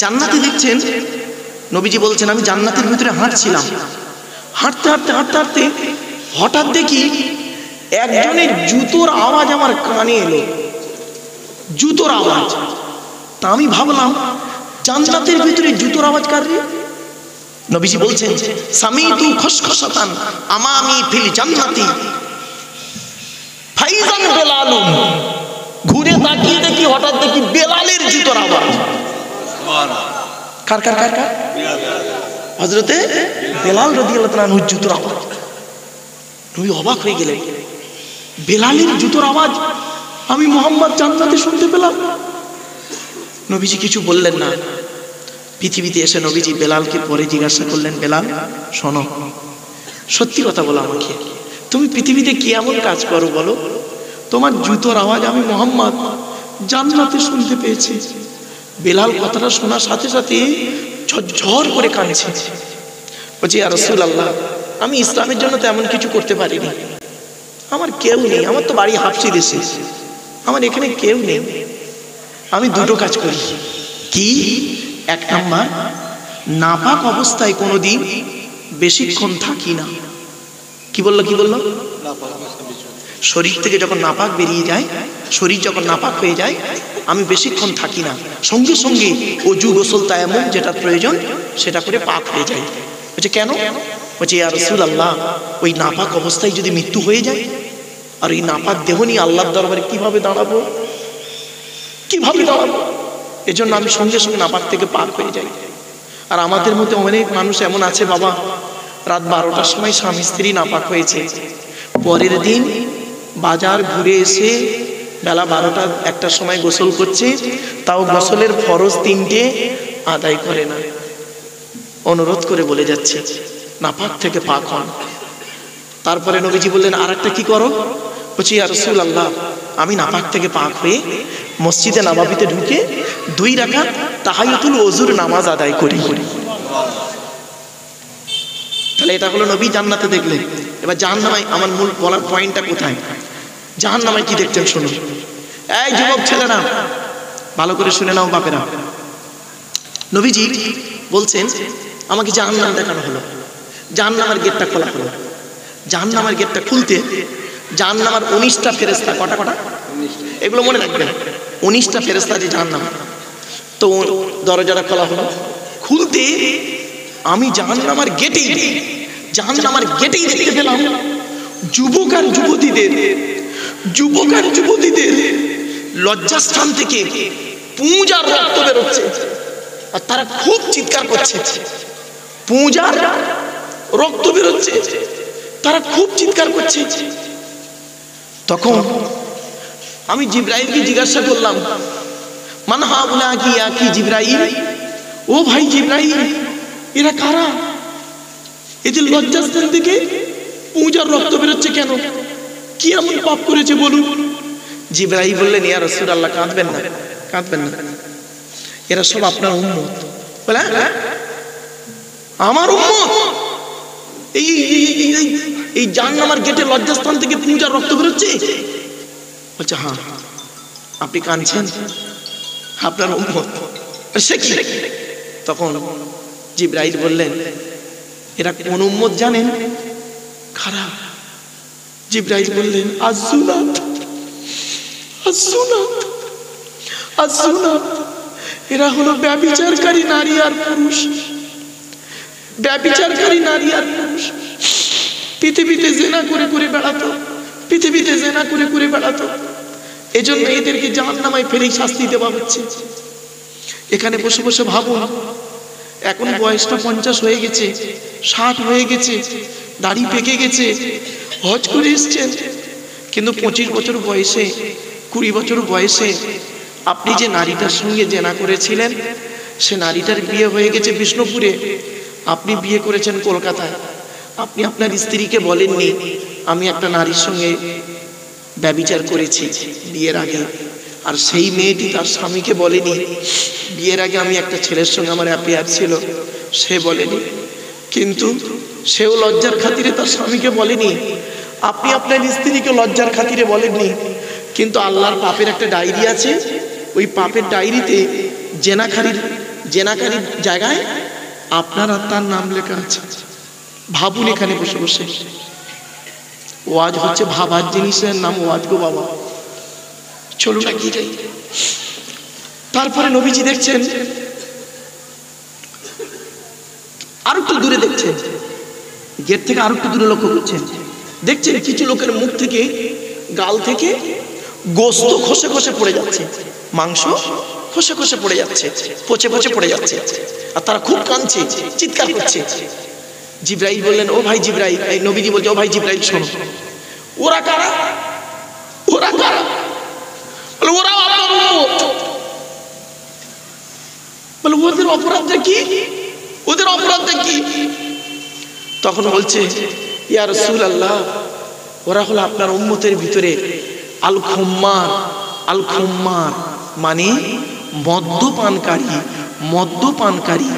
জান্নাতে দেখছেন, নবীজি বলছেন আমি জান্নাতের ভিতরে হাঁটছিলাম, হাঁটতে হাঁটতে হাঁটতে হাঁটতে হঠাৎ দেখি একজনের জুতোর আওয়াজ আমার কানে এলো, জুতোর আওয়াজ। তা আমি ভাবলাম জান্নাতের ভিতরে জুতোর আওয়াজ কার রে? নবীজি বলছেন সামিতু খসখসাতান আমামি ফিল জান্নাতি ফাইজান বেলালুন। ঘুরে তাকিয়ে দেখি হঠাৎ দেখি বেলালের জুতোর আওয়াজ। কার কার কার কার? হযরতে বেলাল রাদিয়াল্লাহু তাআলা আনহুর জুতোর আওয়াজ। নবী অবাক হয়ে গেলেন, বেলালের জুতোর আওয়াজ আমি মুহাম্মদ জান্নাতে শুনতে পেলাম। নবীজি কিছু বললেন না। পৃথিবীতে এসে নবীজি বেলালকে পরে জিজ্ঞাসা করলেন, বেলাল শোনো, সত্যি কথা বলো আমাকে, তুমি পৃথিবীতে কি এমন কাজ করো বলো, তোমার জুতোর আওয়াজ আমি মুহাম্মদ জান্নাতে শুনতে পেয়েছি। বেলাল কথাটা শোনার সাথে সাথে ঝরঝর করে কাঁদছে। বলছি ইয়া রাসূলুল্লাহ, আমি ইসলামের জন্য তো এমন কিছু করতে পারিনি, আমার কেউ নেই, আমার তো বাড়ি হাফসি দেশে, আমার এখানে কেউ নেই। আমি দুটো কাজ করি। কি? এক নাম্বার, নাপাক অবস্থায় কোনোদিন বেশিক্ষণ থাকি না। কি বললো? কি বললো? শরীর থেকে যখন নাপাক বেরিয়ে যায়, শরীর যখন নাপাক হয়ে যায়, আমি বেশিক্ষণ থাকি না, সঙ্গে সঙ্গে ওযু গোসল তায়াম্মুম যেটা প্রয়োজন সেটা করে পাক হয়ে যায়। বলছে কেন? বলছে ইয়া রাসূলুল্লাহ, ওই নাপাক অবস্থায় যদি মৃত্যু হয়ে যায়, আর এই নাপাক দেহ নিয়ে আল্লাহর দরবারে কিভাবে দাঁড়াবো, কিভাবে দাঁড়াবো? এজন্য আমি সঙ্গে সঙ্গে নাপাক থেকে পাক হয়ে যাই। আর আমাদের মধ্যে অনেক মানুষ এমন আছে বাবা, রাত 12টার সময় স্বামী স্ত্রী নাপাক হয়েছে, পরের দিন বাজার ঘুরে এসে বেলা 12টা 1টার সময় গোসল করছে, তাও গোসলের ফরজ 3টে আদায় করে না। অনুরোধ করে বলে যাচ্ছে নাপাক থেকে পাক হন। তারপরে নবীজি বললেন আর একটা কি করো? বলছি ইয়া রাসূলুল্লাহ, আমি নাপাক থেকে পাক হয়ে মসজিদে নববীতে ঢুকে 2 রাকাত তাহিয়াতুল ওযুর নামাজ আদায় করি। তাহলে এটা হলো নবী জান্নাতে দেখলেন। এবার জাহান্নামে আমার মূল বলার পয়েন্টটা কোথায়? জাহান্নামে কি দেখতেন শুনুন। এই যুবক ছেলেরা ভালো করে শুনে নাও বাপেরা। নবীজি বলছেন আমাকে জাহান্নাম দেখানো হলো, জাহান্নামের গেটটা খোলা হলো। জাহান্নামের গেটটা খুলতে জাহান্নামের 19টা ফেরেশতা, কটা কটা? এগুলো মনে রাখবেন, 19টা ফেরেশতা যে জাহান্নাম। তো দরজাটা খোলা হলো, খুলতে আমি জাহান্নামের গেটেই দেখতে পেলাম যুবক আর যুবতীদের লজ্জাস্থান থেকে পুঁজ আর রক্ত বেরোচ্ছে, আর তারা খুব চিৎকার করছে। পুঁজ আর রক্ত বেরোচ্ছে, তারা খুব চিৎকার করছে। তখন আমি জিবরাইলকে জিজ্ঞাসা করলাম, মান হাউলা কি জিবরাইল, ও ভাই জিবরাইল, এরা কারা? এদের লজ্জাস্থান থেকে পুঁজ আর রক্ত বেরোচ্ছে কেন? কি এমন পাপ করেছে বলুন? জিবরাইল বললেন ইয়া রাসূলুল্লাহ, কাঁদবেন না, এরা সব আপনার উম্মত। বলে আমার উম্মত? এই জাহান্নামের গেটে লজ্জাস্থান থেকে পুঁজ আর রক্ত বেরোচ্ছে? বলছে হ্যাঁ। আপনি কাঁদছেন? আপনার উম্মত। সে কি? তখন জিবরাইল বললেন এরা কোন উম্মত জানেন? খারাপ। জিবরাইল বললেন আজ-জুনাত, এরা হলো ব্যভিচারকারী নারী আর পুরুষ। পৃথিবীতে জেনা করে বেড়াতো, এজন্য এদেরকে জাহান্নামে ফেলে শাস্তি দেওয়া হচ্ছে। এখানে বসে বসে ভাবুন, এখন বয়সটা 50 হয়ে গেছে, 60 হয়ে গেছে, দাড়ি পেকে গেছে, হজ করে এসছেন, কিন্তু 25 বছর বয়সে, 20 বছর বয়সে আপনি যে নারীটার সঙ্গে জেনা করেছিলেন, সে নারীটার বিয়ে হয়ে গেছে বিষ্ণুপুরে, আপনি বিয়ে করেছেন কলকাতায়। আপনি আপনার স্ত্রীকে বলেননি আমি একটা নারীর সঙ্গে ব্যভিচার করেছি বিয়ের আগে, আর সেই মেয়েটি তার স্বামীকে বলেনি বিয়ের আগে আমি একটা ছেলের সঙ্গে আমার অ্যাফেয়ার ছিল, সে বলেনি, কিন্তু সেও লজ্জার খাতিরে তার স্বামীকে বলেনি। আপনি আপনার স্ত্রীকে লজ্জার খাতিরে বলেননি, কিন্তু আল্লাহর পাপের একটা ডায়েরি আছে, ওই পাপের ডায়েরিতে জেনাকারীর জায়গায় আপনার আর তার নাম লেখা আছে। ভাবুন এখানে বসে বসে, ওয়াজ হচ্ছে ভাবার জিনিসের নাম ওয়াজ গো বাবা। চলুন এগিয়ে যাই। তারপরে নবীজি দেখছেন, আর একটু দূরে দেখছেন, গেট থেকে আর একটু দূরে লক্ষ্য করছেন, দেখছেন কিছু লোকের মুখ থেকে, গাল থেকে গোস্ত খসে খসে পড়ে যাচ্ছে, মাংস খসে খসে পড়ে যাচ্ছে, পচে পচে পড়ে যাচ্ছে, আর তারা খুব কাঁদছে, চিৎকার করছে। জিবরাইল বললেন, ও ভাই জিবরাইল, এই নবীজি বলছে, ও ভাই জিবরাইল শোনো, ওরা কারা? ওরা কারা? বলে ওরা আপনার উম্মত। বলে ওদের অপরাধটা কি? ওদের অপরাধটা কি? তখন বলছে, ইয়া রাসূলুল্লাহ, ওরা হলো আপনার উম্মতের ভিতরে আল খুম্মার। আল খুম্মার মানে মদ্যপানকারী, মদ্যপানকারী,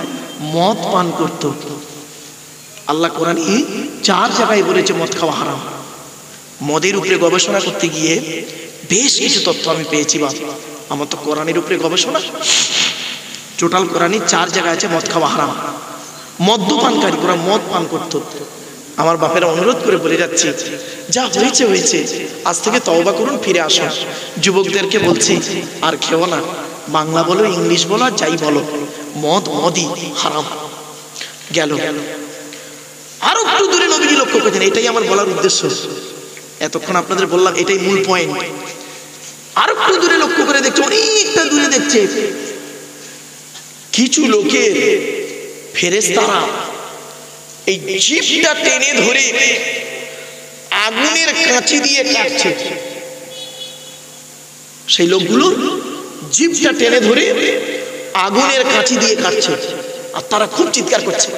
মদ পান করত। আল্লাহ কোরআনে 4 জায়গায় বলেছে মদ খাওয়া হারাম। মদের উপরে গবেষণা করতে গিয়ে বেশ কিছু তথ্য আমি পেয়েছি। বাবা, আমার তো কোরআনের উপরে গবেষণা, টোটাল কোরআনে 4 জায়গায় আছে মদ খাওয়া হারাম। মদ্যপানকারী, ওরা মদ পান করত। আমার বাপেরা অনুরোধ করে বলে যাচ্ছে, যা হয়েছে হয়েছে, আজ থেকে তওবা করুন, ফিরে আসুন। যুবকদেরকে বলছি, আর খেও না, বাংলা বলো, ইংলিশ বলো, আর যাই বলো, মদ মদই হারাম। গেল। আরো একটু দূরে নবীজি লক্ষ্য করেছেন, এটাই আমার বলার উদ্দেশ্য। এতক্ষণ আপনাদের বললাম, এটাই মূল পয়েন্ট। আরো একটু দূরে লক্ষ্য করে দেখছে, অনেকটা দূরে দেখছে, কিছু লোকের ফেরেশতারা এই জিভটা টেনে ধরে আগুনের কাঁচি দিয়ে কাটছে। সেই লোকগুলো জিভটা টেনে ধরে আগুনের কাঁচি দিয়ে কাটছে, আর তারা খুব চিৎকার করছে।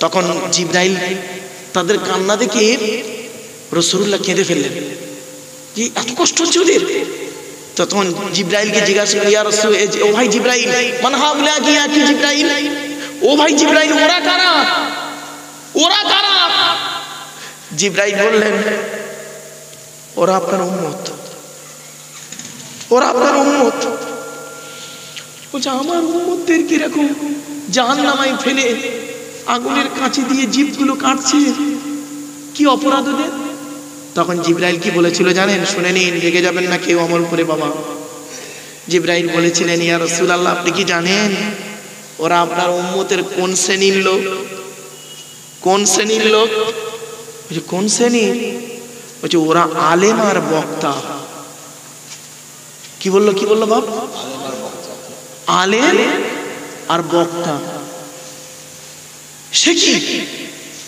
তখন জিবরাইল তাদের কান্না দেখে রাসূলুল্লাহ কেঁদে ফেললেন, যে এত কষ্ট হচ্ছে ওদের। তখন জিবরাইলকে জিজ্ঞাসা করি, ইয়া রাসূল, ও ভাই জিবরাইল, মান হাউলা কি জিবরাইল, ও ভাই জিবরাইল, ওরা কারা? ওরা কারা? জিবরাইল বললেন, ওরা আপনার উম্মত, ওরা আপনার উম্মত। বলছে, আমার উম্মতদের কিরকম জাহান্নামায় ফেলে আগুনের কাঁচি দিয়ে জিভগুলো কাটছে, কি অপরাধ ওদের? তখন জিবরাইল কি বলেছিল জানেন? শুনে নিন, রেগে যাবেন না কেউ আমার উপরে বাবা। জিবরাইল বলেছিলেন, ইয়া রাসূলুল্লাহ, আপনি কি জানেন ওরা আপনার উম্মতের কোন শ্রেণীর লোক? কোন শ্রেণীর লোক? কোন শ্রেণীর? বলছে, ওরা আলেম আর বক্তা। কি বললো? কি বললো বাপ? আলেম আর বক্তা। সে কি?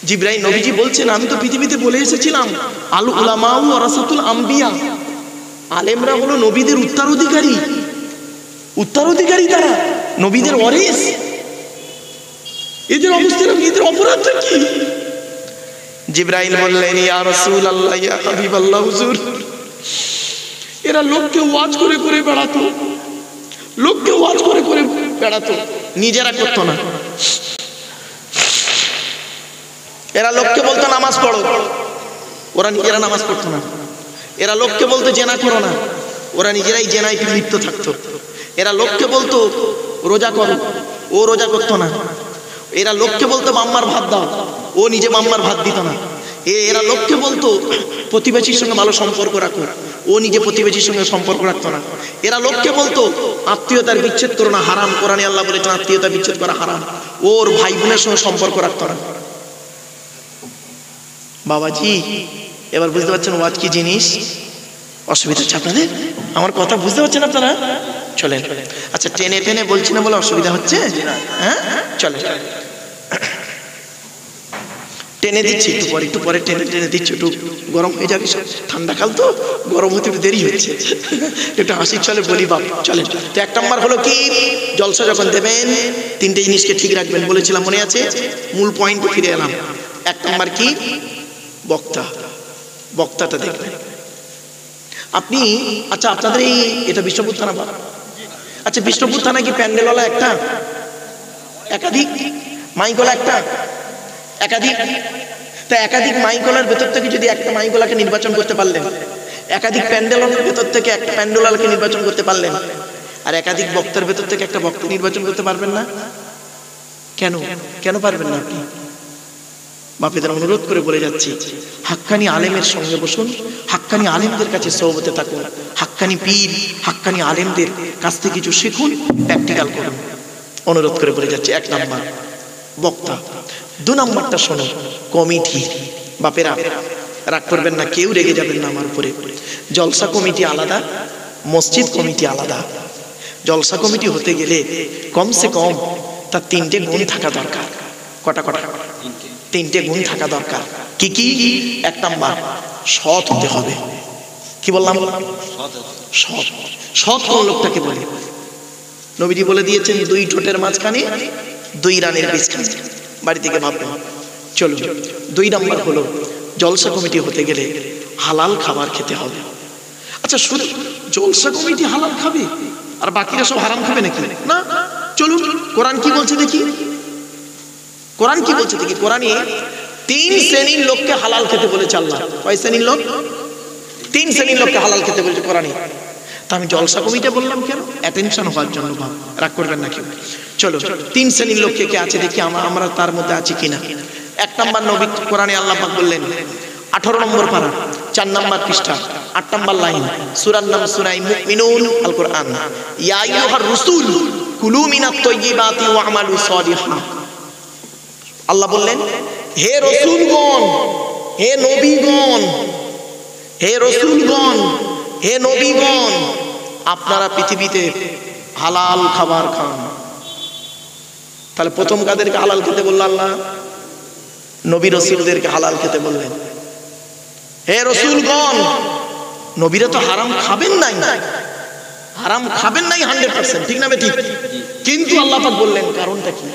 জিবরাইল নবীজি বলছেন, আমি তো পৃথিবীতে বলে এসেছিলাম, আল উলামাউ ওয়ারাসাতুল আম্বিয়া, আলেমরা হলো নবীদের উত্তরাধিকারী। উত্তরাধিকারী তারা, নবীদের ওয়ারিস। এদের অবস্থা, এদের অপরাধটা কি? জিবরাইল বললেন, ইয়া রাসূলুল্লাহ, ইয়া হাবিবাল্লাহ, হুজুর, এরা লোককে ওয়াজ করে করে বেড়াতো, লোককে ওয়াজ করে করে বেড়াতো, নিজেরা করতো না। এরা লোককে বলতো নামাজ পড়ো, ওরা নিজেরা নামাজ পড়তো না। এরা লোককে বলতো জেনা করো না, ওরা নিজেরাই জেনায় লিপ্ত থাকতো। এরা লোককে বলতো রোজা করো, ও রোজা করতো না। এরা লোককে বলতো মাম্মার ভাত দাও, ও নিজে মাম্মার ভাত দিত না। এরা লোককে বলতো প্রতিবেশীর সঙ্গে ভালো সম্পর্ক রাখো, ও নিজে প্রতিবেশীর সঙ্গে সম্পর্ক রাখতো না। এরা লোককে বলতো আত্মীয়তার বিচ্ছেদ করো না, হারাম। কোরআনে আল্লাহ বলেছেন আত্মীয়তা বিচ্ছেদ করা হারাম। ওর ভাই বোনের সঙ্গে সম্পর্ক রাখতো না। বাবাজি, এবার বুঝতে পারছেন ওয়াজ কি জিনিস? অসুবিধা হচ্ছে আপনাদের? আমার কথা বুঝতে পারছেন আপনারা? চলেন। আচ্ছা, টেনে টেনে বলছি না বলে অসুবিধা হচ্ছে? হ্যাঁ, চলেন, টেনে দিচ্ছি, একটু পরে টেনে টেনে দিচ্ছি, একটু গরম হয়ে যাবে। ঠান্ডা কাল তো, গরম হতে একটু দেরি হচ্ছে, একটু হাসির চলে বলি বাপ। চলেন। তো 1 নম্বর হলো কি, জলসা যখন দেবেন 3টে জিনিসকে ঠিক রাখবেন বলেছিলাম, মনে আছে? মূল পয়েন্টে ফিরে এলাম। 1 নম্বর কি? বক্তা। বক্তাটা দেখবেন আপনি। আচ্ছা, আপনাদের এটা বিষ্ণুপুর থানা? আচ্ছা, বিষ্ণুপুর থানা কি প্যান্ডেলওয়ালা একটা, একাধিক মাইকওয়ালা একটা, একাধিক? তা একাধিক মাইকওয়ালার ভেতর থেকে যদি একটা মাইকওয়ালাকে নির্বাচন করতে পারলেন, একাধিক প্যান্ডেলওয়ালার ভেতর থেকে একটা প্যান্ডেলওয়ালাকে নির্বাচন করতে পারলেন, আর একাধিক বক্তার ভেতর থেকে একটা বক্তা নির্বাচন করতে পারবেন না? কেন কেন পারবেন না আপনি? বাপেদের অনুরোধ করে বলে যাচ্ছি, হাক্কানি আলেমের সঙ্গে বসুন, হাক্কানি আলেমদের কাছে সোহবতে থাকুন, হাক্কানি পীর হাক্কানি আলেমদের কাছ থেকে কিছু শিখুন, প্র্যাকটিক্যাল করুন। অনুরোধ করে বলে যাচ্ছি, 1 নাম্বার বক্তা। 2 নাম্বারটা শোনো, কমিটি। বাপেরা রাগ করবেন না, কেউ রেগে যাবেন না আমার উপরে। জলসা কমিটি আলাদা, মসজিদ কমিটি আলাদা। জলসা কমিটি হতে গেলে কমসে কম তার 3টে গুণ থাকা দরকার। কটা? 3টে গুণ থাকা দরকার। কি কি? 1 নাম্বার, সৎ হতে হবে। কি বললাম? সৎ। সৎ কোন লোকটাকে বলে? নবীজি বলে দিয়েছেন, 2 ঠোঁটের মাঝখানে 2 রানের বীজখানে। বাড়ি থেকে ভাববেন। চলুন, 2 নাম্বার হলো, জলসা কমিটি হতে গেলে হালাল খাবার খেতে হবে। আচ্ছা, শুধু জলসা কমিটি হালাল খাবে আর বাকিরা সব হারাম খাবে নাকি? না। চলুন, কোরআন কি বলছে দেখি। কোরআন কি বলছে দেখি। কোরআনে 3 শ্রেণীর লোককে হালাল খেতে বলেছে আল্লাহ। কয় শ্রেণীর লোক? 3 শ্রেণীর লোককে হালাল খেতে বলেছে কোরআনে। তা আমি জলসা কমিটি বললাম কেন? অ্যাটেনশন হওয়ার জন্য। ভাব, রাগ করবেন না কেউ। চলো, 3 শ্রেণীর লোক কে আছে দেখি, আমরা তার মধ্যে আছি কিনা। 1 নাম্বার, নবী কোরআনে আল্লাহ পাক বললেন, 18 নম্বর পারা, 4 নাম্বার পৃষ্ঠা, 8 নাম্বার লাইন, সূরার নাম সূরা মুমিনুন, আল কোরআন। ইয়া আইয়ুহার রাসূল কুলু মিনাত তাইয়্যিবাতি ওয়া আমালু সালিহান। আল্লাহ বললেন, হে রাসূলগণ, হে নবীগণ, হে রাসূলগণ, হে নবীগণ, আপনারা পৃথিবীতে হালাল খাবার খান। তাহলে প্রথম কাদেরকে হালাল খেতে বলল আল্লাহ? নবী রাসূলদেরকে হালাল খেতে বললেন। হে রাসূলগণ, নবীরা তো হারাম খাবেন নাই, হারাম খাবেন নাই 100%, ঠিক না বেঠিক? কিন্তু আল্লাহ পাক বললেন কারণটা কি?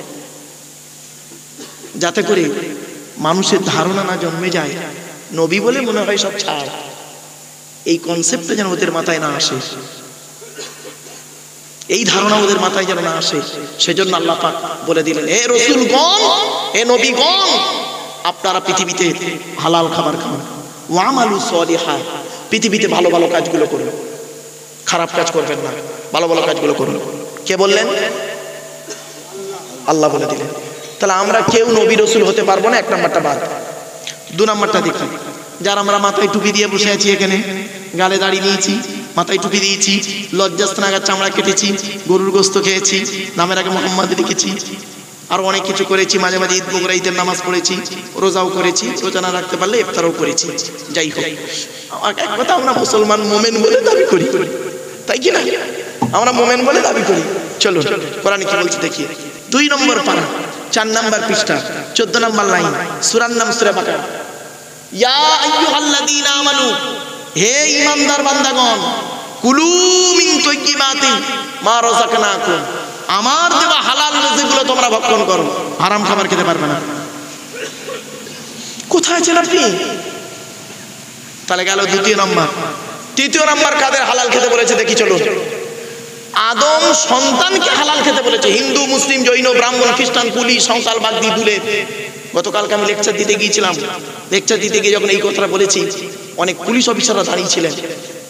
যাতে করে মানুষের ধারণা না জন্মে যায় নবী বলে মনে হয় সব ছাড়, এই কনসেপ্টটা যেন ওদের মাথায় না আসে, এই ধারণা ওদের মাথায় যেন না আসে। সেজন্য আল্লাহ পাক বলে দিলেন, হে রাসূলগণ, হে নবীগণ, আপনারা পৃথিবীতে হালাল খাবার খান, ওয়া আমালু সালিহান, পৃথিবীতে ভালো ভালো কাজগুলো করুন, খারাপ কাজ করবেন না, ভালো ভালো কাজগুলো করুন। কে বললেন? আল্লাহ বলে দিলেন। তাহলে আমরা কেউ নবী রাসূল হতে পারবো না, 1 নাম্বারটা বাদ। 2 নাম্বারটা দেখি, যারা আমরা মাথায় টুপি দিয়ে বসে আছি, এখানে গালে দাড়ি নিয়েছি, মাথায় টুপি দিয়েছি, লজ্জাস্থানাগার চামড়া কেটেছি, গরুর গোস্ত খেয়েছি, নামের আগে মোহাম্মদ লিখেছি, আর অনেক কিছু করেছি, মাঝে মাঝে ঈদ বকরা ঈদের নামাজ পড়েছি, রোজাও করেছি, রোজা না রাখতে পারলে ইফতারও করেছি। যাই হোক, এক কথা, আমরা মুসলমান মোমেন বলে দাবি করি, তাই কি না? আমরা মোমেন বলে দাবি করি। চলো কোরআন কি বলছে দেখি। 2 নম্বর পারা, 4 নাম্বার পৃষ্ঠা, 14 নাম্বার লাইন, সূরার নাম সূরা বাকারা। ইয়া আইয়ুহাল্লাযীনা আমানু, হে ঈমানদার বান্দাগণ, কুলু মিন তাইয়্যিবাতি মা রাযাকনাকুম, আমার দেওয়া হালাল রিজিকগুলো তোমরা ভক্ষণ করো, হারাম খাবার খেতে পারবে না। কোথায় আছেন আপনি? তাহলে গেল 2 নাম্বার। 3 নাম্বার কাদের হালাল খেতে বলেছে দেখি। চলো, আদম সন্তানকে হালাল খেতে বলেছে। হিন্দু, মুসলিম, জৈন, ব্রাহ্মণ, খ্রিস্টান, কুলি, সংসাল, বাগদি, দুলে। গতকালকে আমি লেকচার দিতে গিয়েছিলাম, লেকচার দিতে গিয়ে যখন এই কথাটা বলেছি, অনেক পুলিশ অফিসাররা দাঁড়িয়ে ছিলেন,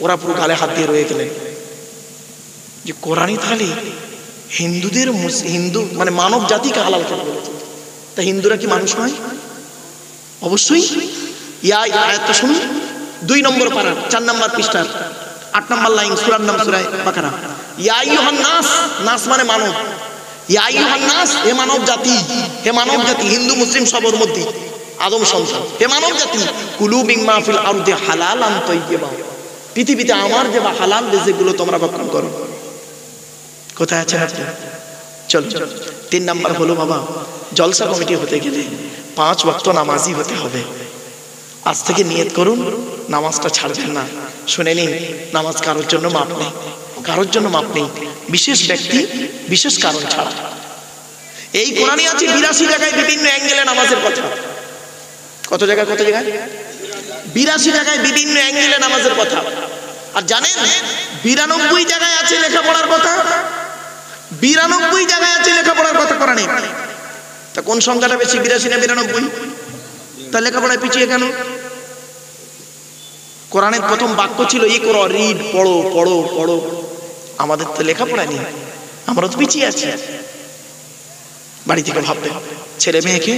ওরা পুরো গালে হাত দিয়ে রয়ে গেলেন যে কোরআনই তাহলে হিন্দুদের, হিন্দু মানে মানব জাতিকে হালাল খেতে বলেছে, তা হিন্দুরা কি মানুষ নয়? অবশ্যই। ইয়া আয়াতটা শুনুন, 2 নম্বর পারা, 4 নাম্বার পৃষ্ঠা, 8 নাম্বার লাইন, সূরার নাম সূরা বাকারা। ইয়া আইয়ুহান নাস, নাস মানে মানব। ইয়া আইয়ুহান নাস, হে মানব জাতি, হে মানব জাতি, হিন্দু মুসলিম সবার মধ্যে আদম সন্তান, হে মানব জাতি, কুলু মিম্মা ফিল আরদি হালালান তাইয়্যিবা, পৃথিবীতে আমার যে হালাল রিজিকগুলো তোমরা ভক্ষণ করো। কোথায় আছেন আপনি? চলো, 3 নাম্বার হলো বাবা, জলসা কমিটি হতে গেলে 5 ওয়াক্ত নামাজি হতে হবে। আজ থেকে নিয়ত করুন, নামাজটা ছাড়বেন না। শুনে নিন, নামাজ কারোর জন্য মাপ নেই, কারোর জন্য মাপ নেই, বিশেষ ব্যক্তি বিশেষ কারণ ছাড়া। এই কোরআনে আছে 82 জায়গায় বিভিন্ন অ্যাঙ্গেলে নামাজের কথা। কত জায়গায়? 82 জায়গায় বিভিন্ন অ্যাঙ্গেলে নামাজের কথা। আর জানেন 92 জায়গায় আছে লেখাপড়ার কথা, 92 জায়গায় আছে লেখাপড়ার কথা কোরআনে। তা কোন সংখ্যাটা বেশি, 82 না 92? তা লেখাপড়ায় পিছিয়ে কেন? কোরআনের প্রথম বাক্য ছিল ইকরা, রিড, পড়ো পড়ো পড়ো। আমাদের তো লেখাপড়া নেই, আমরা তো পিছিয়ে আছি। বাড়ি থেকে ভাববেন ছেলে মেয়েকে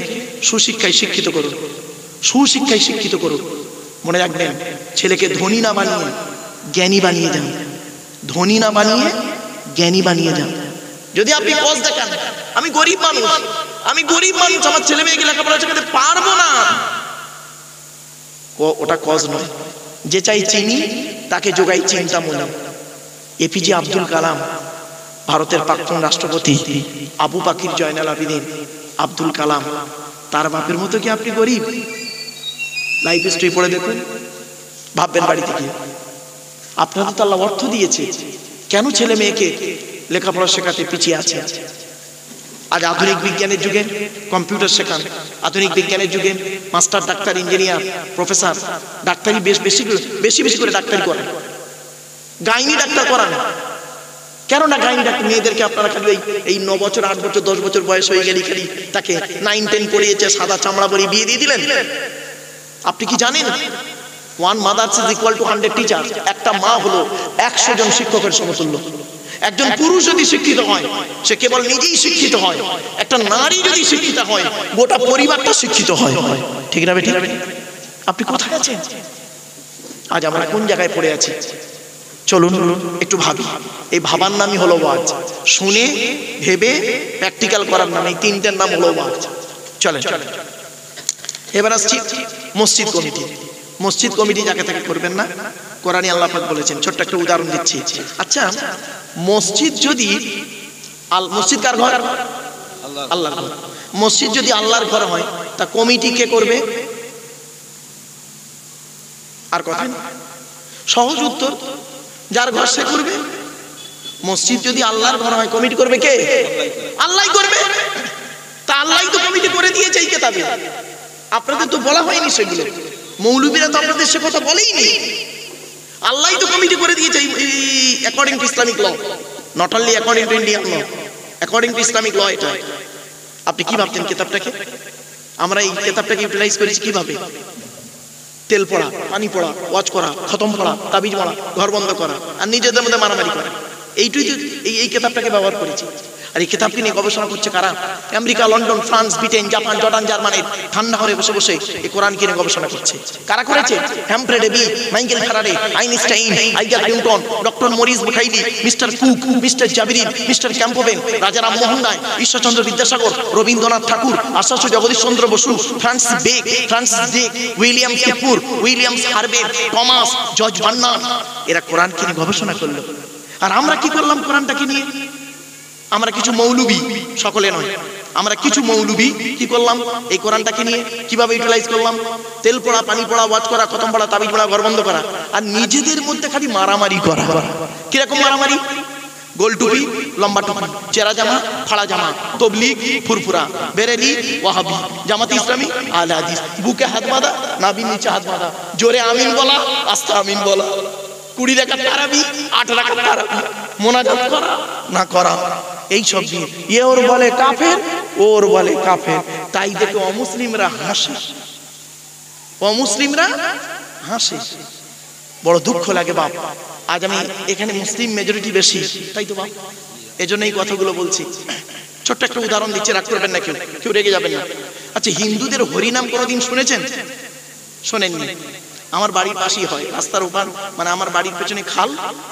সুশিক্ষায় শিক্ষিত করুন, সুশিক্ষায় শিক্ষিত করুন। মনে রাখবেন ছেলেকে ধনী না বানিয়ে জ্ঞানী বানিয়ে যান, ধনী না বানিয়ে জ্ঞানী বানিয়ে যান। যদি আপনি কজ দেখান আমি গরিব মানুষ, আমি গরিব মানুষ, আমার ছেলে মেয়েকে লেখাপড়া শেখাতে পারবো না, ওটা কজ নয়। যে চাই চিনি তাকে যোগাই চিন্তা মনে। এপিজে আব্দুল কালাম, ভারতের প্রাক্তন রাষ্ট্রপতি আবু বাকির জয়নাল আবিদিন আব্দুল কালাম, তার বাপের মতো কি আপনি গরিব? লাইফ হিস্ট্রি পড়ে দেখুন, ভাববেন বাড়ি থেকে। আপনাদের তো আল্লাহ অর্থ দিয়েছে, কেন ছেলে মেয়েকে লেখাপড়া শেখাতে পিছিয়ে আছে? আজ আধুনিক বিজ্ঞানের যুগে কম্পিউটার শেখান, আধুনিক বিজ্ঞানের যুগে মাস্টার, ডাক্তার, ইঞ্জিনিয়ার, প্রফেসর, ডাক্তারি বেশি বেশি করে ডাক্তারি করেন, গাইনি ডাক্তার করান। কেন না গাইনি ডাক্তার? মেয়েদেরকে আপনারা খালি এই 9 বছর 8 বছর 10 বছর বয়স হয়ে গেলে খালি তাকে 9 10 পড়িয়েছে, সাদা চামড়া পরিয়ে বিয়ে দিয়ে দিলেন। আপনি কি জানেন 1 mother is equal to 100 teacher? একটা মা হলো 100 জন শিক্ষকের সমতুল্য। একজন পুরুষ যদি শিক্ষিত হয় সে কেবল নিজেই শিক্ষিত হয়, একটা নারী যদি শিক্ষিত হয় গোটা পরিবারটা শিক্ষিত হয়। ঠিক না বেঠিক? আপনি কোথায় আছেন? আজ আমরা কোন জায়গায় পড়ে আছি? চলুন একটু ভাবি। এই ভাবার নামই হলো ওয়াজ, শুনে ভেবে প্র্যাকটিক্যাল করার নাম, এই তিনটার নাম হলো ওয়াজ। চলেন এবার আসছি মসজিদ কমিটি। মসজিদ কমিটি যাকে তাকে করবেন না, কোরআনে আল্লাহ পাক বলেছেন। ছোট্ট একটা উদাহরণ দিচ্ছি। আচ্ছা, মসজিদ যদি মসজিদ কার ঘর? আল্লাহর ঘর। মসজিদ যদি আল্লাহর ঘর হয় তা কমিটি কে করবে? আর কথা না, সহজ উত্তর, যার ঘর সে করবে। মসজিদ যদি আল্লাহর ঘর হয় কমিটি করবে কে? আল্লাহই করবে। তা আল্লাহই তো কমিটি করে দিয়েছে এই কিতাবে, আপনাদের তো বলা হয়নি সেগুলো। মৌলবীরা তো আপনাদের সে কথা বলেই নেই। আল্লাহই তো কমিটি করে দিয়েছে according to Islamic law, not only according to Indian law, according to Islamic law. এটা আপনি কি ভাবছেন কিতাবটাকে? আমরা এই কিতাবটাকে ইউটিলাইজ করেছি কিভাবে? তেল পড়া, পানি পড়া, ওয়াজ করা, খতম পড়া, তাবিজ পড়া, ঘর বন্ধ করা, আর নিজেদের মধ্যে মারামারি করা। এইটুই তো এই কিতাবটাকে ব্যবহার করেছি। আর এই কিতাবকে নিয়ে গবেষণা করছে কারা? America, London, France, Britain, Japan, Jordan, জার্মানির ঠান্ডা ঘরে বসে বসে এই কোরআনকে নিয়ে গবেষণা করছে। কারা করেছে? Humphry Davy, Michael Faraday, Einstein, Isaac Newton, doctor Maurice Bucaille, mister Cook, mister Jabirin, mister Campbell, Raja Rammohan Roy, Ishwarchandra Vidyasagar, Rabindranath Tagore, Acharya Jagadish Chandra Bose, Francis Drake, William Cooper, Williams Harvey, Thomas, George Bernard, এরা কোরআনকে নিয়ে গবেষণা করলো। আর আমরা কি করলাম কোরআনটাকে নিয়ে? আমরা কিছু মৌলবী, সকলে নয়, আমরা কিছু মৌলবী কি করলাম? এই কোরআনটাকে নিয়ে কিভাবে ইউটিলাইজ করলাম? তেল পড়া, পানি পড়া, ওয়াজ করা, খতম পড়া, তাবিজ পড়া, ঘর বন্ধ করা, আর নিজেদের মধ্যে খালি মারামারি করা। কিরকম মারামারি? গোল টুপি, লম্বা টুপি, চেরা জামা, ফাড়া জামা, তবলিগ, ফুরফুরা, বেরেলি, ওয়াহাবি, জামাত ইসলামী, আহলে হাদিস, বুকে হাত বাঁধা, নাভির নিচে হাত বাঁধা, জোরে আমিন বলা, আস্তে আমিন বলা, 20 রাকাত তারাবি, 8 রাকাত তারাবি, মোনাজাত করা না করা, এই সব নিয়ে এ ওর বলে কাফের, ওর বলে কাফের। তাই দেখে অমুসলিমরা হাসে, অমুসলিমরা হাসে। বড় দুঃখ লাগে বাপ। আজ আমি এখানে মুসলিম মেজরিটি বেশি, তাই তো বাপ, এজন্য এই কথাগুলো বলছি। ছোট্ট একটা উদাহরণ দিচ্ছি, রাগ করবেন না, কেউ রেগে যাবেন না। আচ্ছা, হিন্দুদের হরিনাম কোনোদিন শুনেছেন? শোনেননি? আমার বাড়ির পাশেই হয়, রাস্তার ওপার, মানে আমার বাড়ির পেছনে খাল,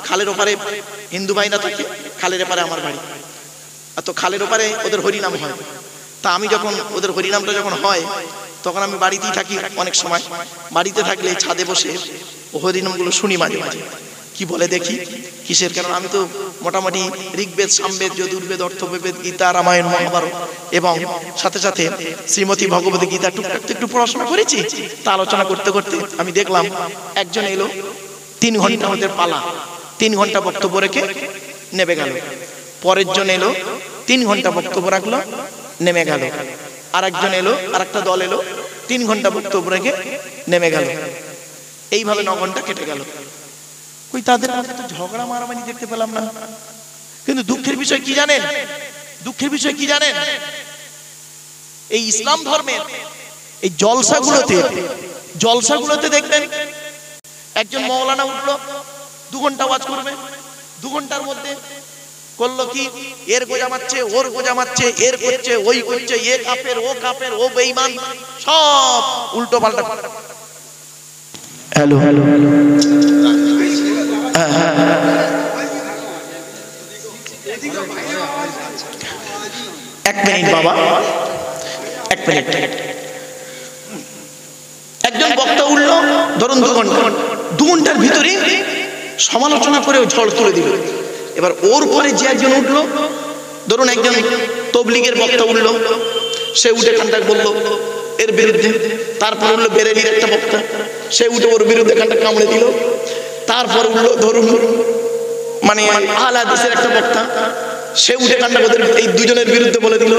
খালের ওপারে হিন্দু ভাইরা থাকে, খালের ওপারে আমার বাড়ি। আর তো খালের ওপারে ওদের হরিনাম হয়। তা আমি যখন ওদের হরিনামটা যখন হয় তখন আমি বাড়িতেই থাকি। অনেক সময় বাড়িতে থাকলে ছাদে বসে ও হরিনামগুলো শুনি মাঝে মাঝে। কি বলে দেখি কিসের, কারণ আমি তো মোটামুটি ঋগ্বেদ, সামবেদ, যজুর্বেদ, অর্থবেদ, গীতা, রামায়ণ, মহাভারত এবং সাথে সাথে শ্রীমতী ভগবতী গীতা টুকটাক একটু পড়াশোনা করেছি। তা আলোচনা করতে করতে আমি দেখলাম একজন এলো, 3 ঘন্টা ওদের পালা, 3 ঘন্টা বক্তব্য রেখে নেমে গেল। পরের জন এলো, 3 ঘন্টা বক্তব্য রাখলো, নেমে গেল। আর একজন এলো, আর একটা দল এলো, 3 ঘন্টা বক্তব্য রেখে নেমে গেল। এইভাবে 9 ঘন্টা কেটে গেল। কই তাদের মধ্যে তো ঝগড়া মারামারি দেখতে পেলাম না। কিন্তু দুঃখের বিষয় কি জানেন? দুঃখের বিষয় কি জানেন? এই ইসলাম ধর্মের এই জলসাগুলোতে দেখবেন একজন মৌলানা উঠলো, 2 ঘন্টা ওয়াজ করবে, 2 ঘন্টার মধ্যে করলো কি, এর গোজা মারছে, ওর গোজা মারছে, এর করছে, ওই করছে, এ কাফের, ও কাফের, ও বেঈমান, সব উল্টো পাল্টা। হ্যালো হ্যালো হ্যালো, এক মিনিট বাবা, এক মিনিট। একজন বক্তা উঠলো, ধরুন 2 ঘন্টার ভিতরে সমালোচনা করে ঝড় তুলে দিল। এবার ওর পরে যে একজন উঠলো, ধরুন একজন তবলিগের বক্তা উঠলো, সে উঠে কান্ডাক বললো এর বিরুদ্ধে। তারপর উঠলো বেরেলির একটা বক্তা, সে উঠে ওর বিরুদ্ধে কান্ডাক কামড়ে দিল। তারপর উঠলো ধরুন মানে আহলে হাদিসের একটা বক্তা, সে উঠে কান্ডাক ওদের এই দুজনের বিরুদ্ধে বলে দিল।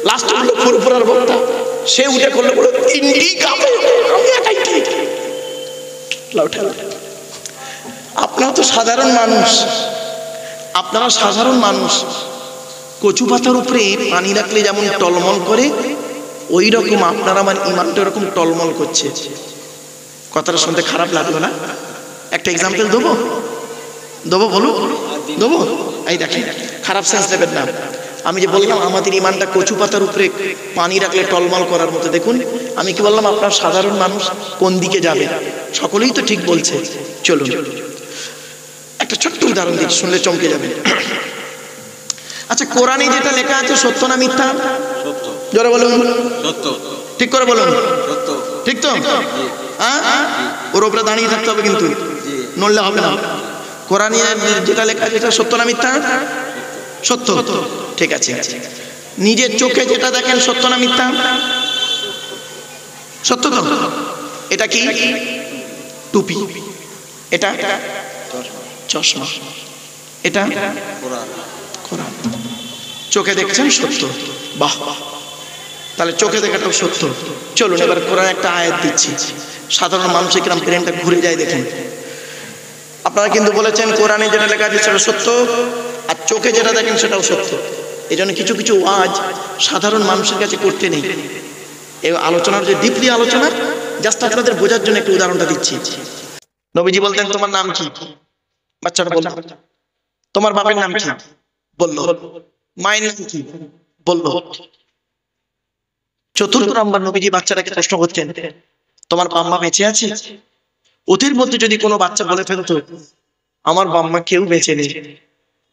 লাস্ট উঠলো ফুরফুরার বক্তা, সে উঠে করলো বলে তিনটি কাফের, আমি একাই ঠিক। আপনারা তো সাধারণ মানুষ, আপনারা সাধারণ মানুষ। কচু পাতার উপরে পানি রাখলে যেমন টলমল করে, ওই রকম আপনার আমার ইমানটা এরকম টলমল করছে। কথাটা শুনতে খারাপ লাগলো না? একটা এক্সাম্পল দেবো, দেবো বলুন, দেবো। এই দেখেন, খারাপ সেন্স নেবেন না। আমি যে বললাম আমাদের ইমানটা কচু পাতার উপরে পানি রাখলে টলমল করার মতো, দেখুন আমি কি বললাম, আপনার সাধারণ মানুষ কোন দিকে যাবে? সকলেই তো ঠিক বলছে। চলুন একটা ছোট্ট উদাহরণ দিই, শুনলে চমকে যাবেন। আচ্ছা, কোরআনে যেটা লেখা আছে সত্য না মিথ্যা? সত্য। জোরে বলুন। সত্য। ঠিক করে বলুন। সত্য। ঠিক তো? হ্যাঁ, ওর উপরে দাঁড়িয়ে থাকতে হবে কিন্তু, নড়লে হবে না। কোরআনে যেটা লেখা আছে সেটা সত্য না মিথ্যা? সত্য। ঠিক আছে। নিজের চোখে যেটা দেখেন সত্য না মিথ্যা? সত্য তো? এটা কি? টুপি। এটা চশমা। এটা কোরআন। চোখে দেখছেন সত্য, বাহ। তাহলে চোখে দেখাটাও সত্য। চলুন এবার কোরআন একটা আয়াত দিচ্ছি, সাধারণ মানুষের কিরম ব্রেনটা ঘুরে যায় দেখেন। আপনারা কিন্তু বলেছেন কোরআনে যেটা লেখা আছে সেটা সত্য, আর চোখে যেটা দেখেন সেটাও সত্য। এই জন্য কিছু কিছু ওয়াজ সাধারণ মানুষের কাছে করতে নেই। এই আলোচনার যে ডিপলি আলোচনা, জাস্ট আপনাদের বোঝার জন্য একটু উদাহরণটা দিচ্ছি। নবীজি বলতেন তোমার নাম কি? বাচ্চাটা বলল তোমার বাপের নাম কি? বললো। মায়ের নাম কি? বললো। চতুর্থ নাম্বার নবীজি বাচ্চাটাকে প্রশ্ন করতেন তোমার বাম্মা বেঁচে আছে? ওদের মধ্যে যদি কোনো বাচ্চা বলে ফেলতো আমার বাম্মা কেউ বেঁচে নেই,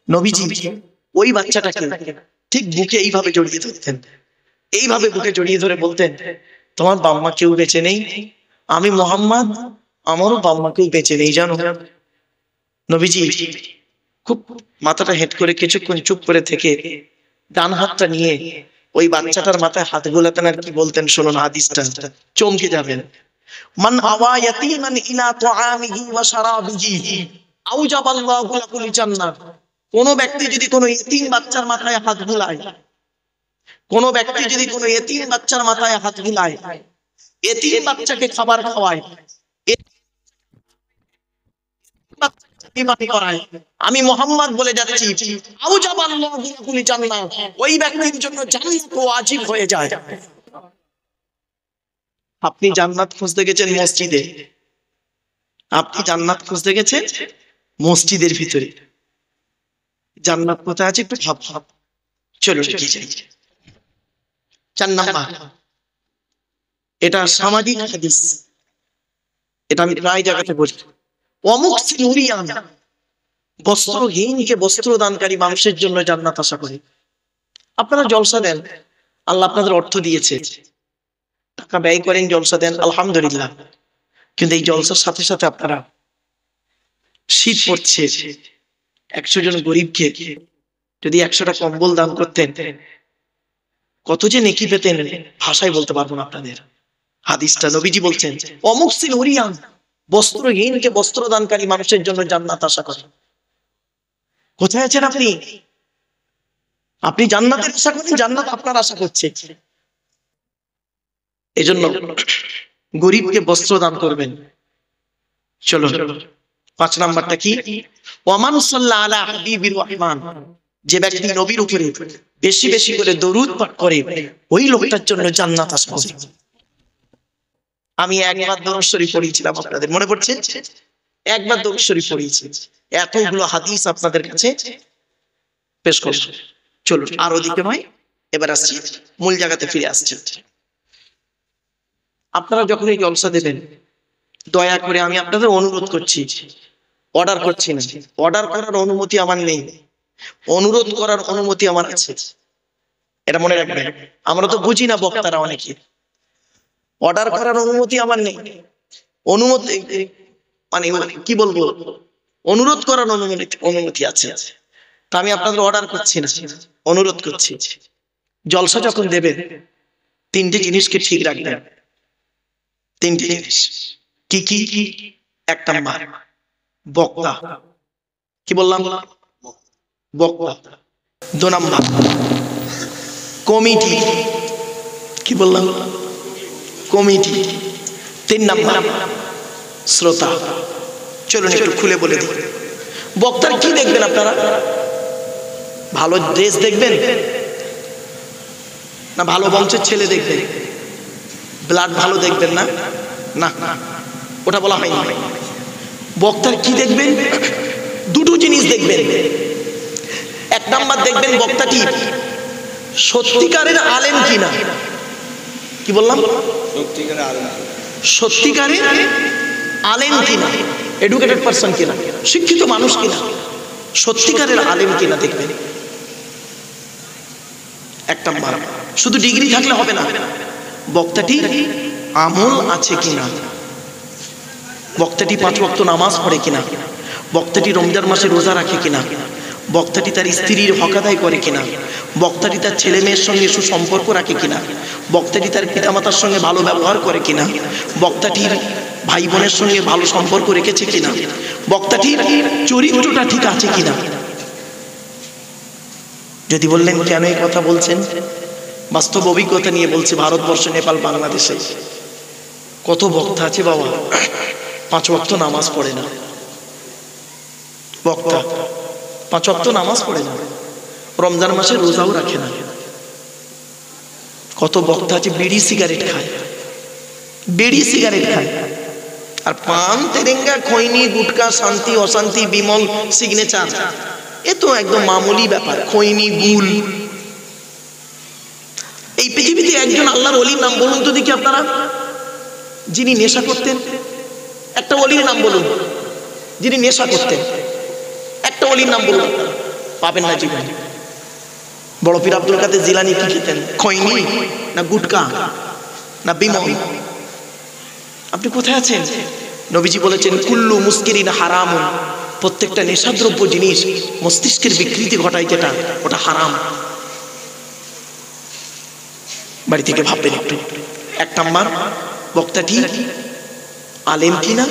নবীজি ওই বাচ্চাটাকে ঠিক বুকে এইভাবে জড়িয়ে ধরতেন, এইভাবে বুকে জড়িয়ে ধরে বলতেন তোমার বাম্মা কেউ বেঁচে নেই, আমি মোহাম্মদ, আমারও বাম্মা কেউ বেঁচে নেই জানো। নবীজি খুব মাথাটা হেঁট করে কিছুক্ষণ চুপ করে থেকে ডান হাতটা নিয়ে ওই বাচ্চাটার মাথায় হাত গোলাতেন আর কি বলতেন শুনুন, হাদিসটা চমকে যাবেন। মান আওয়া ইয়াতীমান ইলা তুআমিহি ওয়া শারাবিহি আওজাবাল্লাহু লাহুল জান্নাহ। কোন ব্যক্তি যদি কোনো ইতিম বাচ্চার মাথায় হাত বুলায়, কোন ব্যক্তি যদি কোনো ইতিম বাচ্চার মাথায় হাত বুলায়, ইতিম বাচ্চাকে খাবার খাওয়ায়, আমি মোহাম্মদ বলে যাচ্ছি আওজাবাল্লাহু লাহুল জান্নাহ, ওই ব্যক্তির জন্য জান্নাত ওয়াজিব হয়ে যায়। আপনি জান্নাত খুঁজতে গেছেন মসজিদে, আপনি জান্নাত খুঁজতে গেছেন মসজিদের ভিতরে, জান্নাত কোথায় আছে একটু ভাব ভাব। চলো এগিয়ে যাই। 4 নাম্বার, এটা সামাজিক হাদিস, এটা আমি প্রায় জায়গাতে বলি। ওয়ামুকসিল উরিয়ান, বস্ত্রহীনকে বস্ত্র দানকারী মানুষের জন্য জান্নাত আশা করি। আপনারা জলসা দেন, আল্লাহ আপনাদের অর্থ দিয়েছে, টাকা ব্যয় করেন, জলসা দেন, আলহামদুলিল্লাহ। কিন্তু এই জলসার সাথে সাথে আপনারা শীত পড়ছে, 100 জন গরিবকে যদি 100টা কম্বল দান করতেন কত যে নেকি পেতেন ভাষায় বলতে পারবো না আপনাদের। হাদিসটা নবীজি বলছেন অমুকসিল উরিয়ান, বস্ত্রহীনকে বস্ত্র দানকারী মানুষের জন্য জান্নাত আশা করে। কোথায় আছেন আপনি? আপনি জান্নাতের আশা করেন, জান্নাত আপনার আশা করছে। এই জন্য গরিবকে বস্ত্র দান করবেন। চলো 5 নাম্বারটা কি? ওয়ামান সাল্লাল্লাহু আলা হাবিবির রহমান, যে ব্যক্তি নবীর উপরে বেশি বেশি করে দরুদ পাঠ করে ওই লোকটার জন্য জান্নাত আশা করে। আমি একবার দরুদ শরীফ পড়িয়েছিলাম, আপনাদের মনে পড়ছে? একবার দরুদ শরীফ পড়িয়েছি। এতগুলো হাদিস আপনাদের কাছে পেশ করব। চলুন আর ওদিকে নয়, এবার আসছি মূল জায়গাতে ফিরে আসছি। আপনারা যখন এই জলসা দেবেন, দয়া করে আমি আপনাদের অনুরোধ করছি, অর্ডার করছি না, অর্ডার করার অনুমতি আমার নেই, অনুরোধ করার অনুমতি আমার আছে, এটা মনে রাখবেন। আমরা তো বুঝি না বক্তারা অনেকে, অর্ডার করার অনুমতি আমার নেই, অনুমতি মানে কি বলবো, অনুরোধ করার অনুমতি আছে। তা আমি আপনাদের অর্ডার করছি না, অনুরোধ করছি। জলসা যখন দেবেন তিনটে জিনিসকে ঠিক রাখবেন, তিনটে জিনিস। কি কি? এক নাম্বার বক্তা, কি বললাম, বক্তা। দু নাম্বার কমিটি, কি বললাম, কমিটি। তিন নাম্বার শ্রোতা। চলুন একটু খুলে বলে দিই, বক্তার কি দেখবেন আপনারা? ভালো ড্রেস দেখবেন না ভালো বংশের ছেলে দেখবেন? ব্লাড ভালো দেখবেন না? না, ওটা বলা হয়নি। বক্তার কি দেখবেন? দুটো জিনিস দেখবেন। এক নাম্বার দেখবেন বক্তাটি সত্যিকারের আলেম কিনা। কি বললাম? সত্যিকারের আলেম কিনা, এডুকেটেড পারসন কিনা, শিক্ষিত মানুষ কিনা, সত্যিকারের আলেম কিনা দেখবেন। এক নাম্বার। শুধু ডিগ্রি থাকলে হবে না, বক্তাটি আমল আছে কিনা, বক্তাটি 5 ওয়াক্ত নামাজ পড়ে কিনা, বক্তাটি রমজান মাসে রোজা রাখে কিনা, বক্তাটি তার স্ত্রীর হক আদায় করে কিনা, বক্তাটি তার ছেলে মেয়ের সঙ্গে সুসম্পর্ক রাখে কিনা, বক্তাটি তার পিতামাতার সঙ্গে ভালো ব্যবহার করে কিনা, বক্তাটির ভাই বোনের সঙ্গে ভালো সম্পর্ক রেখেছে কিনা, বক্তাটির চরিত্রটা ঠিক আছে কিনা। যদি বললেন কেন এই কথা বলছেন, বাস্তব অভিজ্ঞতা নিয়ে বলছি। ভারতবর্ষ, নেপাল, বাংলাদেশে কত বক্তা আছে বাবা, 5 ওয়াক্ত নামাজ পড়ে না। বক্তা 5 ওয়াক্ত নামাজ পড়ে না, রমজান মাসে রোজাও রাখে না। কত বক্তা আছে বিড়ি সিগারেট খায়, বিড়ি সিগারেট খায়, আর পান তেরেঙ্গা খৈনি গুটকা শান্তি অশান্তি বিমল সিগনেচার, এ তো একদম মামুলি ব্যাপার। খৈনি গুল। এই পৃথিবীতে একজন আল্লাহর ওলির নাম বলুন তো দেখি আপনারা, যিনি নেশা করতেন। একটা ওলির নাম বলুন যিনি নেশা করতেন, একটা ওলির নাম বলুন, পাবেন না জীবনে। বড় পীর আব্দুল কাদের জিলানী কি খেতেন? খৈনি না গুটকা না বিমল? আপনি কোথায় আছেন? নবীজি বলেছেন কুল্লু মুস্কিরিন হারাম, প্রত্যেকটা নেশাদ্রব্য জিনিস মস্তিষ্কের বিকৃতি ঘটায়, যেটা ওটা হারাম। বাড়ি থেকে ভাববেন একটু। এক নাম্বার বক্তাটি আলেম কিনা,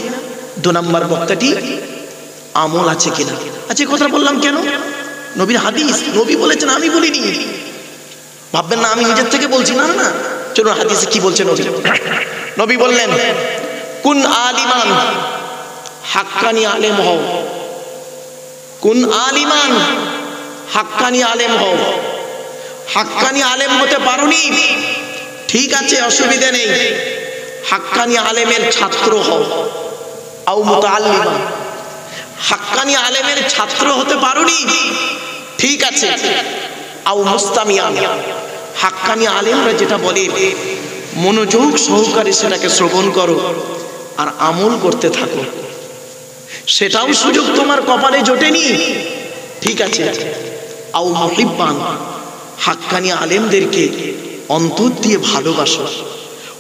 2 নাম্বার বক্তাটি আমল আছে কিনা। আচ্ছা, কথা বললাম কেন? নবীর হাদিস, নবী বলেছেন, আমি বলিনি। ভাববেন না আমি নিজের থেকে বলছি, না না। চলুন হাদিসে কি বলছেন নবী। নবী বললেন কুন আলিমান, হাক্কানি আলেম হও। কুন আলিমান, হাক্কানি আলেম হও। হাক্কানি আলেম হতে পারোনি, ঠিক আছে, অসুবিধা নেই, হাক্কানি আলেমের ছাত্র হও। আও মুতাআল্লিমা, হাক্কানি আলেমের ছাত্র হতে পারোনি, ঠিক আছে, আও মুস্তামিয়ান, হাক্কানি আলেমরা যেটা বলে মনোযোগ সহকারে সেটাকে শ্রবণ করো আর আমল করতে থাকো। সেটাও সুযোগ তোমার কপালে জোটেনি, ঠিক আছে, আও মুহিব্বান, হাক্কানি আলেমদেরকে অন্তর দিয়ে ভালোবাসো।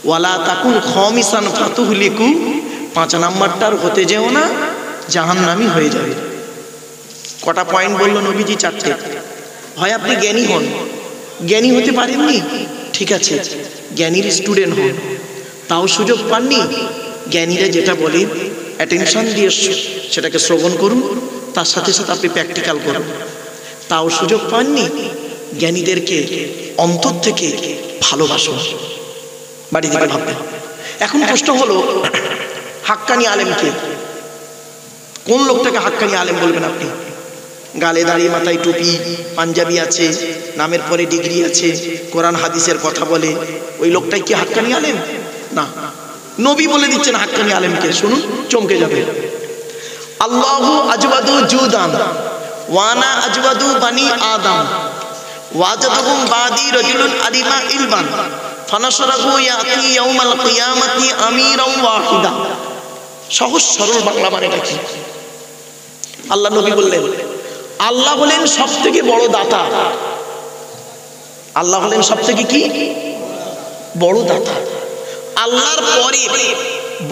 ওয়ালা তাকুন খামিসান ফাতুহলিকু, 5 নাম্বারটার হতে যেও না, জাহান্নামী হয়ে যাবে। কটা পয়েন্ট বললো নবীজি? 4টে। হয় আপনি জ্ঞানী হন, জ্ঞানী হতে পারেননি, ঠিক আছে, জ্ঞানীর স্টুডেন্ট হন, তাও সুযোগ পাননি। জ্ঞানীরা যেটা বলে অ্যাটেনশন দিয়ে সেটাকে শ্রবণ করুন, তার সাথে সাথে আপনি প্র্যাকটিক্যাল করুন, তাও সুযোগ পাননি। জ্ঞানীদেরকে অন্তর থেকে ভালোবাসুন। বাড়ি থেকে ভাববেন। এখন প্রশ্ন হলো, হাক্কানি আলেমকে, কোন লোকটাকে হাক্কানি আলেম বলবেন আপনি? গালে দাঁড়িয়ে মাথায় টুপি, পাঞ্জাবি আছে, নামের পরে ডিগ্রি আছে, কোরআন হাদিসের কথা বলে, ওই লোকটাই কি হাক্কানি আলেম? না। নবী বলে দিচ্ছেন হাক্কানি আলেমকে, শুনুন, চমকে যাবে। আল্লাহু আজওয়াদু জুদান ওয়ানা আজওয়াদু বানি আদম ওয়াজাদুহুম বাদি রাজুলুন আলিমা ইলবান ফানাশরাহু ইয়াতি ইয়াউমাল কিয়ামাতি আমিরান ওয়াহিদা। সহজ সরল বাংলা মানেটা কি? আল্লাহ নবী বললেন, আল্লাহ হলেন সবথেকে বড় দাতা। আল্লাহ হলেন সবথেকে কি বড় দাতা। আল্লাহর পরে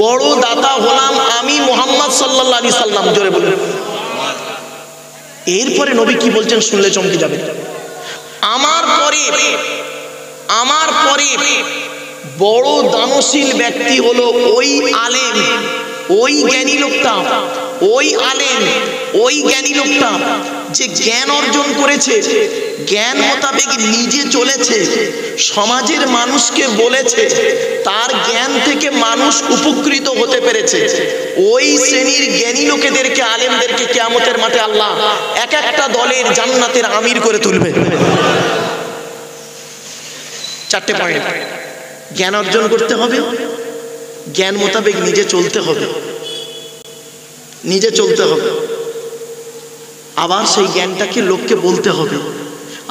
বড় দাতা হলাম আমি মুহাম্মদ সাল্লাল্লাহু আলাইহি সাল্লাম। জোরে বলুন। এরপরে নবী কি বলছেন শুনলে চমকে যাবে। আমার পরে বড় দানশীল ব্যক্তি হলো ওই আলেম, ওই জ্ঞানী লোকটা, ওই আলেম, ওই জ্ঞানী লোকটা যে জ্ঞান অর্জন করেছে, জ্ঞান মোতাবেক নিজে চলেছে, সমাজের মানুষকে বলেছে, তার জ্ঞান থেকে মানুষ উপকৃত হতে পেরেছে। ওই শ্রেণীর জ্ঞানী লোকেদেরকে, আলেমদেরকে কিয়ামতের মাঠে আল্লাহ এক একটা দলের জান্নাতের আমির করে তুলবে। চারটে পয়েন্ট। জ্ঞান অর্জন করতে হবে, জ্ঞান মোতাবেক নিজে চলতে হবে, নিজে চলতে হবে, আবার সেই জ্ঞানটাকে লোককে বলতে হবে,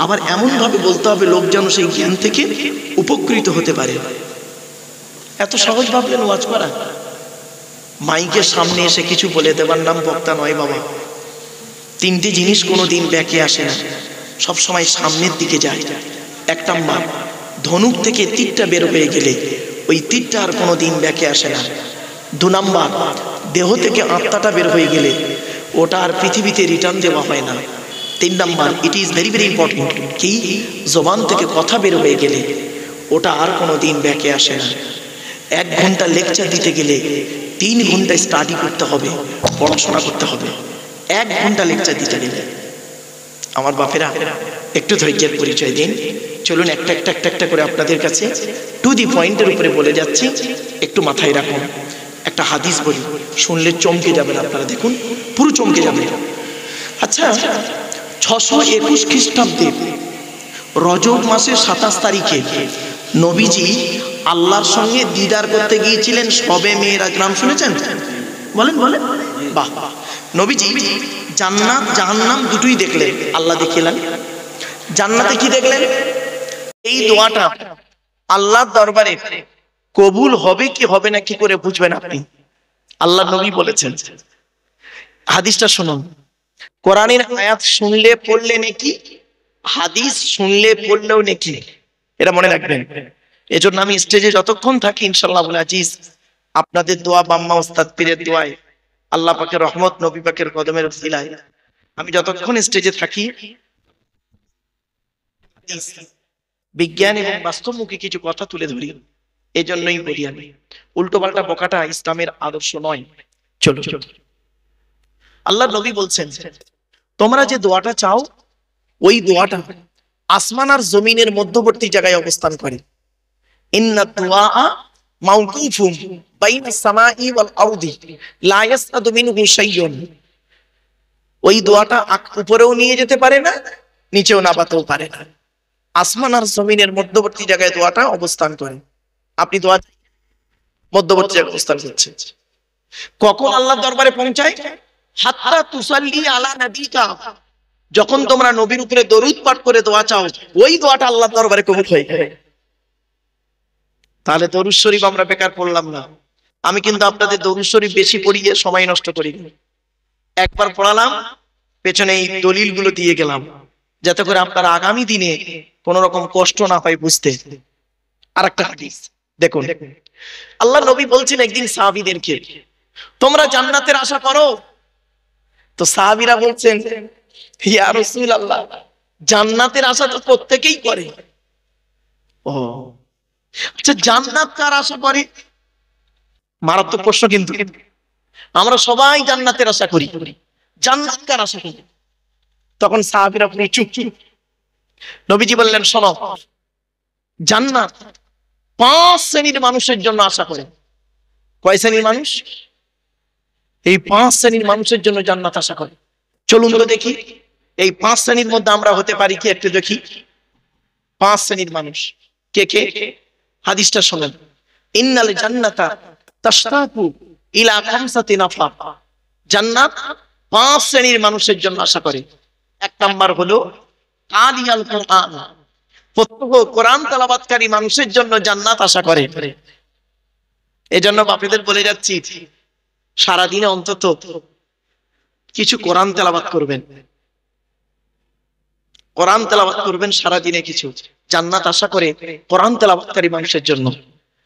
আবার এমন ভাবে বলতে হবে লোক যেন সেই জ্ঞান থেকে উপকৃত হতে পারে। এত সহজ ভাবলেন ওয়াজ করা? মাইকের সামনে এসে কিছু বলে দেবার নাম বক্তা নয় বাবা। তিনটি জিনিস কোনোদিন ব্যাকে আসে না, সব সময় সামনের দিকে যায়। এক নাম্বার, ধনুক থেকে তীরটা বের হয়ে গেলে ওই তীরটা আর কোনোদিন ব্যাকে আসে না। দু নাম্বার, দেহ থেকে আত্মাটা বের হয়ে গেলে ওটা আর পৃথিবীতে রিটার্ন দেওয়া হয় না। তিন number, it is very very important, কি জবান থেকে কথা বের হয়ে গেলে ওটা আর কোনোদিন ব্যাকে আসে না। 1 ঘন্টা লেকচার দিতে গেলে 3 ঘন্টা স্টাডি করতে হবে, পড়াশোনা করতে হবে। 1 ঘন্টা লেকচার দিতে গেলে। আমার বাপেরা একটু ধৈর্যের পরিচয় দিন। চলুন একটা একটা করে আপনাদের কাছে টু দি পয়েন্টের উপরে বলে যাচ্ছি, একটু মাথায় রাখুন। একটা হাদিস বলি, শুনলে চমকে যাবেন আপনারা, দেখুন পুরো চমকে যাবেন। আচ্ছা, 621 খ্রিস্টাব্দে রজব মাসের 27 তারিখে নবীজি আল্লাহর সঙ্গে দিদার করতে গিয়েছিলেন। শবে মেরাজ নাম শুনেছেন? বলেন বলেন। বাহ। নবীজি জান্নাত জাহান্নাম দুটোই দেখলেন, আল্লাহ দেখিলেন। জান্নাতে কি দেখলেন? এই দোয়াটা আল্লাহর দরবারে কবুল হবে কি হবে না কি করে বুঝবেন আপনি? আল্লাহ নবী বলেছেন, হাদিসটা শুনুন। কোরআনের আয়াত শুনলে পড়লে নেকি, হাদিস শুনলে পড়লেও নেকি, এটা মনে রাখবেন। এজন্য আমি স্টেজে যতক্ষণ থাকি ইনশাআল্লাহ আজিজ আপনাদের দোয়া, বাম্মা ওস্তাদ পীরের দোয়ায়, আল্লাহ পাকের রহমত, নবী পাকের কদমের উসিলায় আমি যতক্ষণ স্টেজে থাকি বিজ্ঞান এবং বাস্তবমুখী কিছু কথা তুলে ধরি। এজন্যই বলি আমি, উল্টো পাল্টা বকাটা ইসলামের আদর্শ নয়। চলো আল্লাহ নবী বলছেন, তোমরা যে দোয়াটা চাও ওই দোয়াটা আসমান আর জমিনের মধ্যবর্তী জায়গায় অবস্থান করে। ইন্না দুআ মাওকুফুম বাইনাস সামাই ওয়াল আরদি লা ইয়াসআদু মিনহু শাইউন। ওই দোয়াটা উপরেও নিয়ে যেতে পারে না, নিচেও নামাতেও পারে না। আসমান আর জমিনের মধ্যবর্তী জায়গায় দোয়াটা অবস্থান করে। আপনি দোয়া মধ্যবর্তী জায়গায় অবস্থান করছেন। কখন আল্লাহর দরবারে পৌঁছায়? হাত্তা তুসাল্লি আলা নবিকা, যখন তোমরা নবীর উপরে দরুদ পাঠ করে দোয়া চাও, ওই দোয়াটা আল্লাহর দরবারে কবুল হয়। তাহলে দরুদ শরীফ আমরা বেকার পড়লাম না। আমি কিন্তু আপনাদের দরুদ শরীফ বেশি পড়িয়ে সময় নষ্ট করি। একবার পড়ালাম, পেছনে এই দলিলগুলো দিয়ে গেলাম, যাতে করে আপনারা আগামী দিনে কোন রকম কষ্ট না পায় বুঝতে। আরেকটা হাদিস দেখুন, আল্লাহ নবী বলছেন একদিন সাহাবীদেরকে, তোমরা জান্নাতের আশা করো? তো সাহাবীরা বলছেন, ইয়া রাসূলুল্লাহ, জান্নাতের আশা তো প্রত্যেকেই করে। ও আচ্ছা, জান্নাত কার আশা করে? মারাত্মক প্রশ্ন কিন্তু। আমরা সবাই জান্নাতের আশা করি, জান্নাত কার আশা করি? তখন সাহাবীরা পুরো চুপ। নবীজি বললেন, শোনো, জান্নাত 5 শ্রেণীর মানুষের জন্য আশা করে। কয় শ্রেণীর মানুষ? এই 5 শ্রেণীর মানুষের জন্য জান্নাত আশা করে। চলুন তো দেখি এই 5 শ্রেণীর মধ্যে আমরা হতে পারি কি, একটু দেখি। 5 শ্রেণীর মানুষ কে কে? হাদিসটা শুনেন। ইন্নাল জান্নাতা তাশতাকু ইলা খামসাতি নাফা। জান্নাত 5 শ্রেণীর মানুষের জন্য আশা করে। এক নাম্বার হলো কারিয়াল কোরআন, প্রত্যহ কোরআন তেলাওয়াতকারী মানুষের জন্য জান্নাত আশা করে। এজন্য বাপেদের বলে যাচ্ছি, সারাদিনে অন্তত কিছু কোরআন তেলাওয়াত করবেন, কোরআন তেলাওয়াত করবেন সারাদিনে কিছু, জান্নাত আশা করে কোরআন তেলাওয়াতকারী মানুষের জন্য।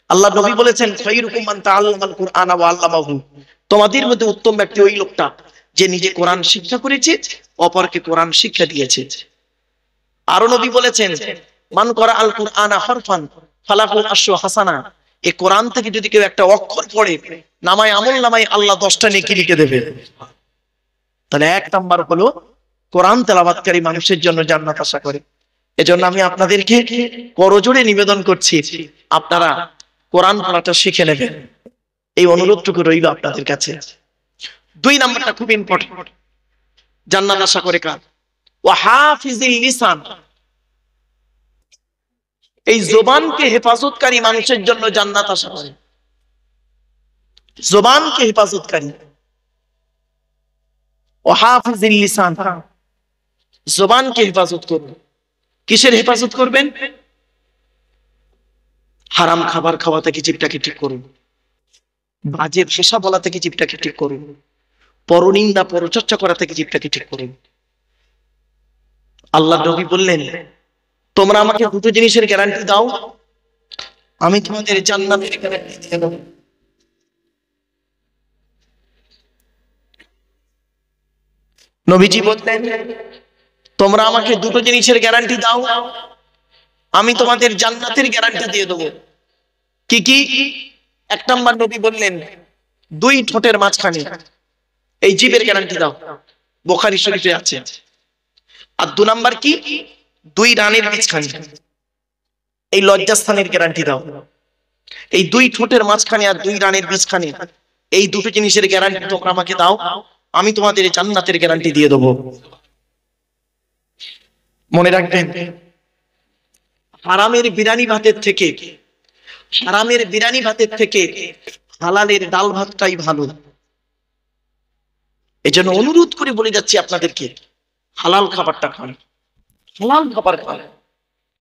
আল্লাহ নবী বলেছেন, খায়রুকুম মান তাআল্লামাল কুরআনা ওয়া আল্লামাহু, তোমাদের মধ্যে উত্তম ব্যক্তি ওই লোকটা যে নিজে কোরআন শিক্ষা করেছে, অপরকে কোরআন শিক্ষা দিয়েছে। আরো নবী বলেছেন, মান করা আল কুরআনা হরফান ফালাহু আশরু হাসানা, এই কোরআন থেকে যদি কেউ একটা অক্ষর পড়ে, নামায় আমল নামায় আল্লাহ 10টা নেকি লিখে দেবে। তাহলে এক নাম্বার হলো কোরআন তেলাওয়াতকারী মানুষের জন্য জান্নাত আশা করে। এজন্য আমি আপনাদেরকে করজোড়ে নিবেদন করছি, আপনারা কোরআন পড়াটা শিখে নেবেন, এই অনুরোধটুকু রইল আপনাদের কাছে। 2 নাম্বারটা খুব ইম্পর্টেন্ট, জান্নাত আশা করে কার? ওয়া হাফিজিল লিসান, এই জবানকে হেফাজতকারী মানুষের জন্য জান্নাত আশা করে। জবানকে হেফাজতকারী, ওয়া হাফিজিল লিসান, জবানকে হেফাজত করুন। কিসের হেফাজত করবেন? হারাম খাবার খাওয়া থেকে জিভটাকে ঠিক করুন, বাজে ভাষা বলা থেকে জিভটাকে ঠিক করুন, পরনিন্দা পরচর্চা করা থেকে জিভটাকে ঠিক করুন। আল্লাহ নবী বললেন, তোমরা আমাকে 2টো জিনিসের গ্যারান্টি দাও, আমি তোমাদের জান্নাতের গ্যারান্টি দিয়ে দেব। নবীজি বললেন, তোমরা আমাকে 2টো জিনিসের গ্যারান্টি দাও, আমি তোমাদের জান্নাতের গ্যারান্টি দিয়ে দেবো। কি কি? 1 নাম্বার নবী বললেন, 2 ঠোঁটের মাঝখানে, এই জিভের গ্যারান্টি দাও, বুখারী শরীফে আছে। আর 2 নাম্বার কি? 2 রানের মাঝখানে, এই লজ্জাস্থানের গ্যারান্টি দাও। এই 2 ঠোঁটের মাঝখানে আর 2 রানের মাঝখানে, এই 2টো জিনিসের গ্যারান্টি তোমরা আমাকে দাও, আমি তোমাদের জান্নাতের গ্যারান্টি দিয়ে দেবো। মনে রাখবেন, হারামের বিরিয়ানি ভাতের থেকে, হারামের বিরিয়ানি ভাতের থেকে হালালের ডাল ভাতটাই ভালো। এজন্য অনুরোধ করে বলে যাচ্ছি আপনাদেরকে, হালাল খাবারটা খান, হালাল খাবার খান।